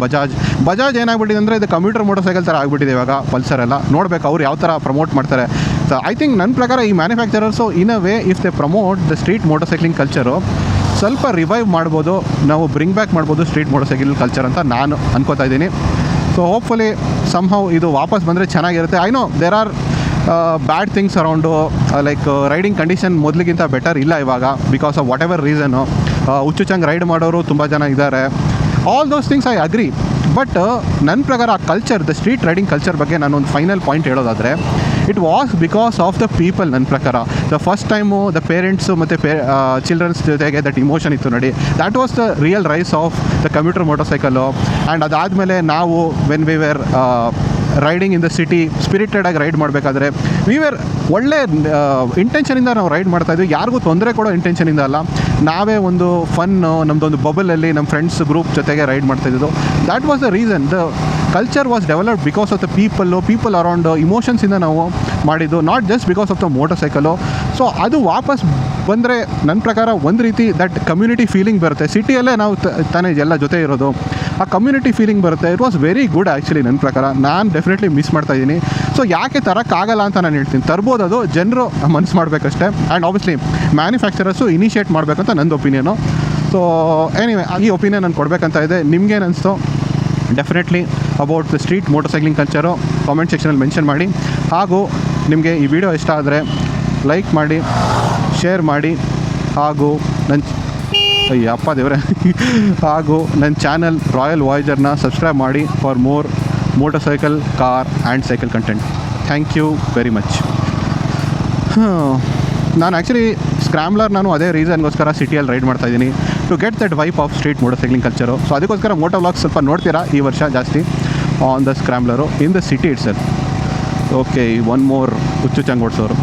ಬಜಾಜ್ ಏನಾಗ್ಬಿಟ್ಟಿದೆ ಅಂದರೆ ಇದು ಕಂಪ್ಯೂಟರ್ ಮೋಟರ್ ಸೈಕಲ್ ಥರ ಆಗಿಬಿಟ್ಟಿದೆ ಇವಾಗ ಪಲ್ಸರ್ ಎಲ್ಲ. ನೋಡಬೇಕು ಅವ್ರು ಯಾವ ಥರ ಪ್ರಮೋಟ್ ಮಾಡ್ತಾರೆ. ಸೊ ಐ ಥಿಂಕ್ ನನ್ನ ಪ್ರಕಾರ ಈ manufacturers in a way if they promote the street motorcycling culture, ಸ್ವಲ್ಪ ರಿವೈವ್ ಮಾಡ್ಬೋದು, ನಾವು ಬ್ರಿಂಗ್ ಬ್ಯಾಕ್ ಮಾಡ್ಬೋದು ಸ್ಟ್ರೀಟ್ ಮೋಟರ್ ಸೈಕಲ್ ಕಲ್ಚರ್ ಅಂತ ನಾನು ಅನ್ಕೋತಾ ಇದ್ದೀನಿ. ಸೊ ಹೋಪ್ಫುಲಿ ಸಮ್ಹೌ ಇದು ವಾಪಸ್ ಬಂದರೆ ಚೆನ್ನಾಗಿರುತ್ತೆ. I know there are bad things around, like riding condition ಮೊದಲಿಗಿಂತ ಬೆಟರ್ ಇಲ್ಲ ಇವಾಗ, because of whatever reason. ಹುಚ್ಚುಚ್ಚಂಗೆ ರೈಡ್ ಮಾಡೋರು ತುಂಬ ಜನ ಇದ್ದಾರೆ, all those things I agree. But ನನ್ನ ಪ್ರಕಾರ ಆ culture, the street riding culture ಬಗ್ಗೆ ನಾನು ಒಂದು ಫೈನಲ್ ಪಾಯಿಂಟ್ ಹೇಳೋದಾದರೆ, it was because of the people. ನನ್ನ ಪ್ರಕಾರ the first time the parents ಮತ್ತು ಚಿಲ್ಡ್ರನ್ಸ್ ಜೊತೆಗೆ ದಟ್ ಇಮೋಷನ್ ಇತ್ತು ನೋಡಿ, that was the real rise of the commuter motorcycle. And ಅದಾದಮೇಲೆ ನಾವು when we were riding in the city, ಸ್ಪಿರಿಟೆಡಾಗಿ ride ಮಾಡಬೇಕಾದ್ರೆ ವಿ ವೇರ್ ಒಳ್ಳೆ ಇಂಟೆನ್ಷನಿಂದ ನಾವು ರೈಡ್ ಮಾಡ್ತಾಯಿದ್ವಿ, ಯಾರಿಗೂ ತೊಂದರೆ ಕೊಡೋ ಇಂಟೆನ್ಷನಿಂದ ಅಲ್ಲ, ನಾವೇ ಒಂದು ಫನ್ನು ನಮ್ಮದೊಂದು ಬಬಲಲ್ಲಿ ನಮ್ಮ ಫ್ರೆಂಡ್ಸ್ ಗ್ರೂಪ್ ಜೊತೆಗೆ ರೈಡ್ ಮಾಡ್ತಾಯಿದ್ದು. That was the reason. The culture was developed because of the people around, ಇಮೋಷನ್ಸಿಂದ ನಾವು ಮಾಡಿದ್ದು, not just because of the motorcycle. So ಅದು ವಾಪಸ್ ಬಂದರೆ ನನ್ನ ಪ್ರಕಾರ ಒಂದು ರೀತಿ ದಟ್ ಕಮ್ಯುನಿಟಿ ಫೀಲಿಂಗ್ ಬರುತ್ತೆ. ಸಿಟಿಯಲ್ಲೇ ನಾವು ತಾನೇ ಎಲ್ಲ ಜೊತೆ ಇರೋದು, ಆ ಕಮ್ಯುನಿಟಿ ಫೀಲಿಂಗ್ ಬರುತ್ತೆ. It was very good actually ನನ್ನ ಪ್ರಕಾರ. ನಾನು ಡೆಫಿನೆಟ್ಲಿ ಮಿಸ್ ಮಾಡ್ತಾಯಿದ್ದೀನಿ. ಸೊ ಯಾಕೆ ತರೋಕ್ಕಾಗಲ್ಲ ಅಂತ ನಾನು ಹೇಳ್ತೀನಿ, ತರ್ಬೋದು, ಅದು ಜನರು ಮನಸ್ಸು ಮಾಡಬೇಕಷ್ಟೇ. ಆ್ಯಂಡ್ ಆಬ್ವಿಯಸ್ಲಿ ಮ್ಯಾನುಫ್ಯಾಕ್ಚರರ್ಸು ಇನಿಷಿಯೇಟ್ ಮಾಡಬೇಕಂತ ನಂದು ಒಪಿನಿಯನು. ಸೊ ಎನಿವೆ ಈ ಒಪಿನಿಯನ್ ನಾನು ಕೊಡಬೇಕಂತ ಇದೆ. ನಿಮ್ಗೇನು ಅನಿಸ್ತು definitely about the street motorcycling culture comment ಸೆಕ್ಷನಲ್ಲಿ ಮೆನ್ಷನ್ ಮಾಡಿ. ಹಾಗೂ ನಿಮಗೆ ಈ ವಿಡಿಯೋ ಇಷ್ಟ ಆದರೆ ಲೈಕ್ ಮಾಡಿ, ಶೇರ್ ಮಾಡಿ, ಹಾಗೂ ಅಪ್ಪ ದೇವರೇ ಹಾಗೂ ನನ್ನ ಚಾನಲ್ ರಾಯಲ್ ವಾಯ್ಜರ್ನ ಸಬ್ಸ್ಕ್ರೈಬ್ ಮಾಡಿ for more motorcycle, car and cycle content. Thank you very much. ನಾನು ಆ್ಯಕ್ಚುಲಿ ಸ್ಕ್ರ್ಯಾಮ್ಲರ್ ನಾನು ಅದೇ ರೀಸನ್ಗೋಸ್ಕರ ಸಿಟಿಯಲ್ಲಿ ರೈಡ್ ಮಾಡ್ತಾಯಿದ್ದೀನಿ, to get that vibe of street motorcycling culture. So ಅದಕ್ಕೋಸ್ಕರ ಮೋಟೋ ವ್ಲಾಗ್ಸ್ ಸ್ವಲ್ಪ ನೋಡ್ತೀರಾ ಈ ವರ್ಷ ಜಾಸ್ತಿ on the scrambler in the city itself. Okay, one more ಹುಚ್ಚುಚ್ಚಂಗೆ ಓಡಿಸೋರು.